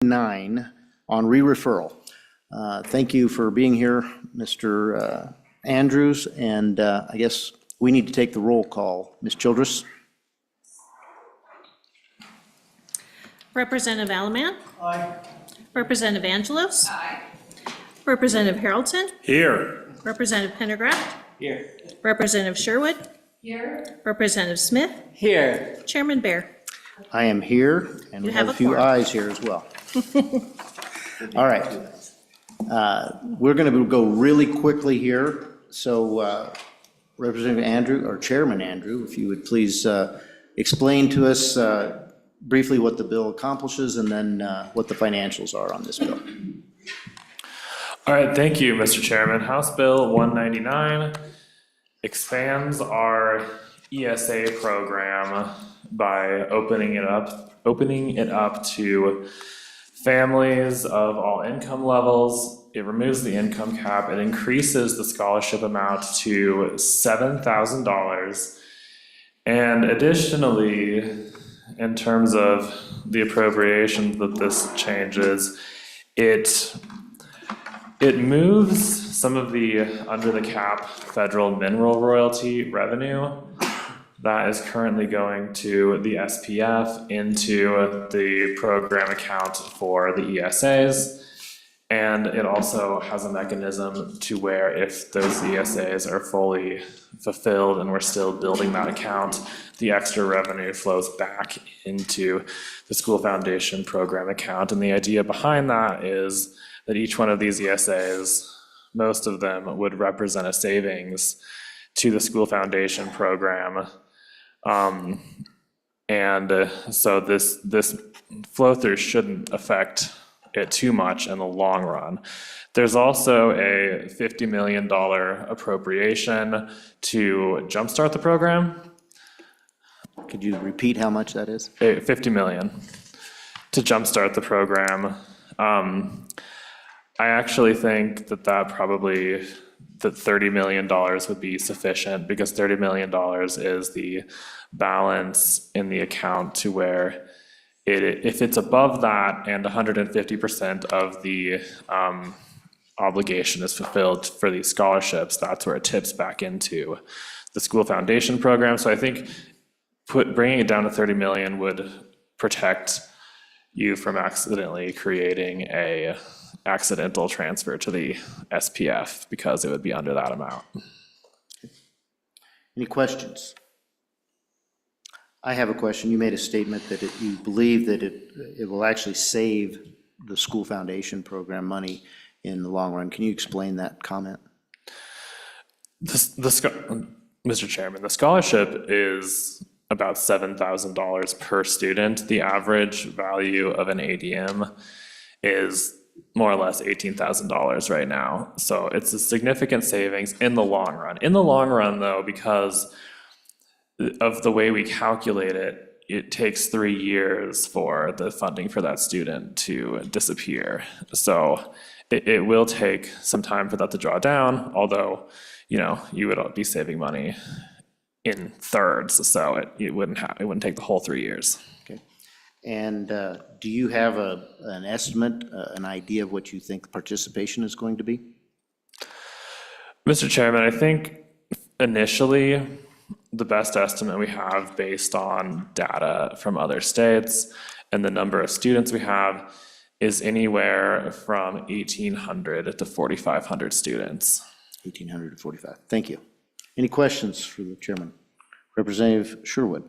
9 on re-referral. Thank you for being here, Mr. Andrews, and I guess we need to take the roll call. Ms. Childress? Representative Alaman? Aye. Representative Angelos? Aye. Representative Harrelson? Here. Representative Pendergraft? Here. Representative Sherwood? Here. Representative Smith? Here. Chairman Bear? I am here, and we You have have a a few quorum. ayes here as well. All right. We're going to go really quickly here. So Representative Andrew, or Chairman Andrew, if you would please explain to us briefly what the bill accomplishes and then what the financials are on this bill. All right, thank you, Mr. Chairman. House Bill 199 expands our ESA program by opening it up to families of all income levels. It removes the income cap. It increases the scholarship amount to $7,000. And additionally, in terms of the appropriations that this changes, it moves some of the under the cap federal mineral royalty revenue that is currently going to the SPF into the program account for the ESAs. And it also has a mechanism to where if those ESAs are fully fulfilled and we're still building that account, the extra revenue flows back into the school foundation program account. And the idea behind that is that each one of these ESAs, most of them would represent a savings to the school foundation program. So this flow through shouldn't affect it too much in the long run. There's also a $50 million appropriation to jumpstart the program. Could you repeat how much that is? $50 million to jumpstart the program. I actually think that $30 million would be sufficient because $30 million is the balance in the account to where if it's above that and 150% of the obligation is fulfilled for these scholarships, that's where it tips back into the school foundation program. So I think bringing it down to 30 million would protect you from accidentally creating a accidental transfer to the SPF because it would be under that amount. Any questions? I have a question. You made a statement that you believe that it will actually save the school foundation program money in the long run. Can you explain that comment? Mr. Chairman, the scholarship is about $7,000 per student. The average value of an ADM is more or less $18,000 right now. So it's a significant savings in the long run. In the long run, though, because of the way we calculate it, it takes 3 years for the funding for that student to disappear. So it will take some time for that to draw down, although, you would be saving money in thirds, so it wouldn't take the whole 3 years. Okay. And do you have an estimate, an idea of what you think the participation is going to be? Mr. Chairman, I think initially the best estimate we have based on data from other states and the number of students we have is anywhere from 1,800 to 4,500 students. 1,800 to 45. Thank you. Any questions for the chairman? Representative Sherwood.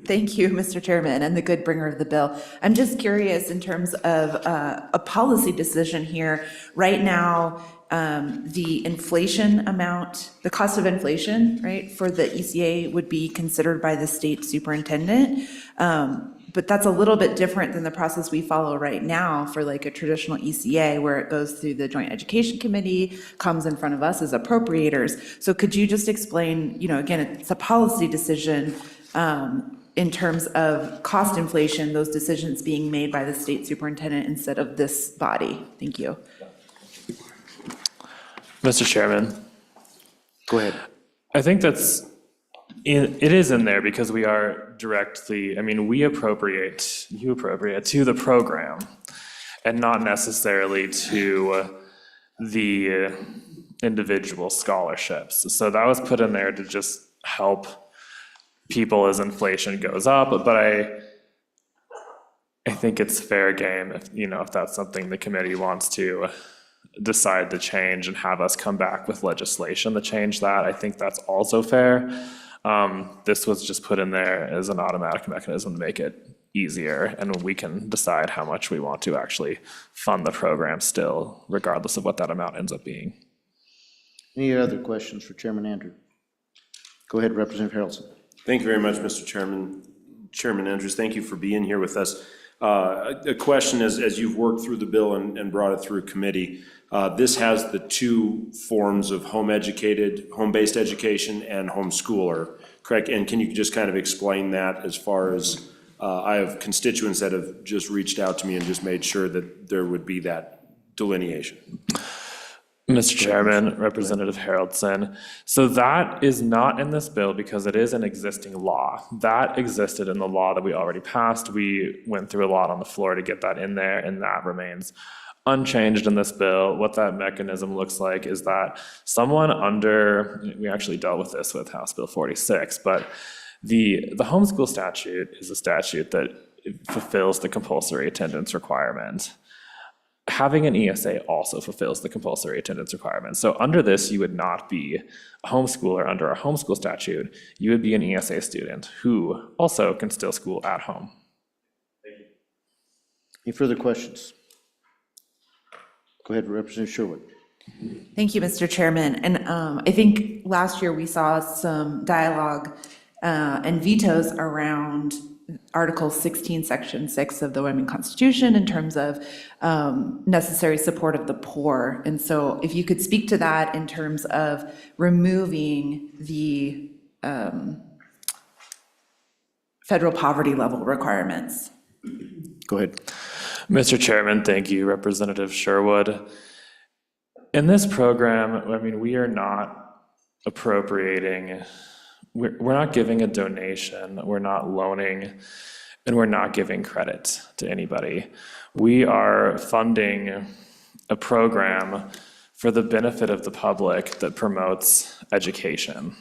Thank you, Mr. Chairman, and the good bringer of the bill. I'm just curious in terms of a policy decision here. Right now, the inflation amount, the cost of inflation, right, for the ECA would be considered by the state superintendent. But that's a little bit different than the process we follow right now for like a traditional ECA where it goes through the Joint Education Committee, comes in front of us as appropriators. So could you just explain, again, it's a policy decision in terms of cost inflation, those decisions being made by the state superintendent instead of this body? Thank you. Mr. Chairman. Go ahead. I think that's It is in there because we are directly, I mean, you appropriate to the program and not necessarily to the individual scholarships. So that was put in there to just help people as inflation goes up, but I think it's fair game if that's something the committee wants to decide to change and have us come back with legislation to change that. I think that's also fair. This was just put in there as an automatic mechanism to make it easier, and we can decide how much we want to actually fund the program still, regardless of what that amount ends up being. Any other questions for Chairman Andrew? Go ahead, Representative Harrelson. Thank you very much, Mr. Chairman. Chairman Andrews, thank you for being here with us. A question as you've worked through the bill and brought it through committee. This has the two forms of home-based education and homeschooler, correct? And can you just kind of explain that as far as, I have constituents that have just reached out to me and just made sure that there would be that delineation. Mr. Chairman, Representative Harrelson, so that is not in this bill because it is an existing law. That existed in the law that we already passed. We went through a lot on the floor to get that in there, and that remains unchanged in this bill. What that mechanism looks like is that someone we actually dealt with this with House Bill 46, but the homeschool statute is a statute that fulfills the compulsory attendance requirement. Having an ESA also fulfills the compulsory attendance requirement. So under this, you would not be a homeschooler under our homeschool statute. You would be an ESA student who also can still school at home. Thank you. Any further questions? Go ahead, Representative Sherwood. Thank you, Mr. Chairman. And I think last year we saw some dialogue and vetoes around Article 16, Section 6 of the Women Constitution in terms of necessary support of the poor. And so if you could speak to that in terms of removing the federal poverty level requirements. Go ahead. Mr. Chairman, thank you, Representative Sherwood. In this program, I mean, we are not appropriating, we're not giving a donation, we're not loaning, and we're not giving credit to anybody. We are funding a program for the benefit of the public that promotes education.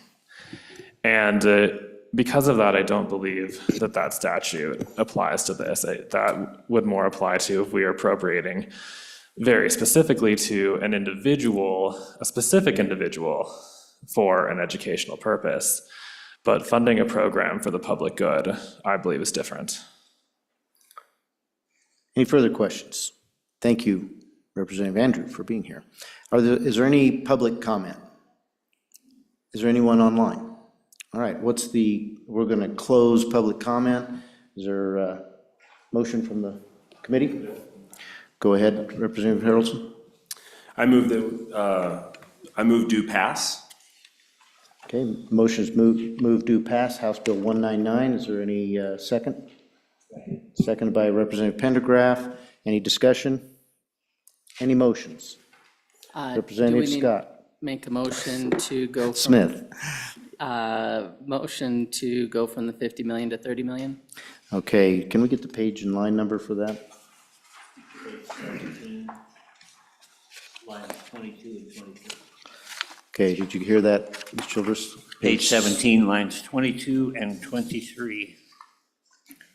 And because of that, I don't believe that that statute applies to this. That would more apply to if we are appropriating very specifically to an individual, a specific individual for an educational purpose. But funding a program for the public good, I believe, is different. Any further questions? Thank you, Representative Andrew, for being here. Is there any public comment? Is there anyone online? All right, we're going to close public comment. Is there a motion from the committee? Go ahead, Representative Harrelson. I move due pass. Okay, motion is move due pass, House Bill 199. Is there any second? Seconded by Representative Pendergraph. Any discussion? Any motions? Representative Scott. Make a motion to go from. Smith. Motion to go from the 50 million to 30 million? Okay, can we get the page and line number for that? Lines 22 and 23. Okay, did you hear that, Ms. Childress? Page 17, lines 22 and 23.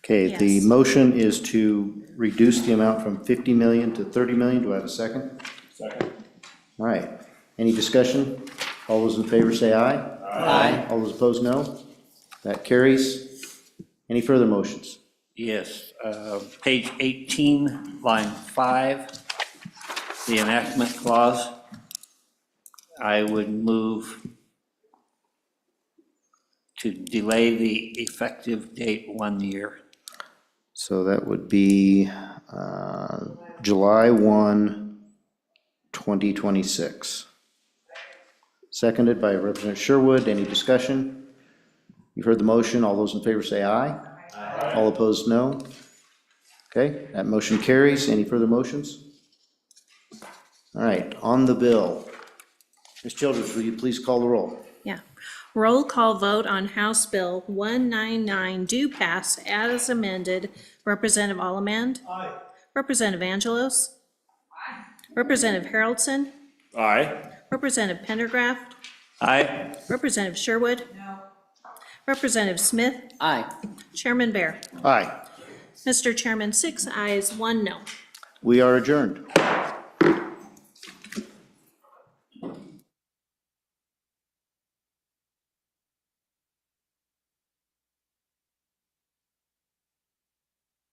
Okay, the Yes. motion is to reduce the amount from 50 million to 30 million. Do I have a second? Second. All right, any discussion? All those in favor say aye. Aye. All those opposed, no. That carries. Any further motions? Yes, page 18, line 5, the enactment clause. I would move to delay the effective date 1 year. So that would be July 1, 2026. Seconded by Representative Sherwood. Any discussion? You've heard the motion. All those in favor say aye. Aye. All opposed, no. Okay, that motion carries. Any further motions? All right, on the bill. Ms. Childers, will you please call the roll? Yeah. Roll call vote on House Bill 199 do pass as amended. Representative Allemand? Aye. Representative Angelos? Aye. Representative Haroldson? Aye. Representative Pendergraft? Aye. Representative Sherwood? No. Representative Smith? Aye. Chairman Bear? Aye. Mr. Chairman, 6 ayes, 1 no. We are adjourned.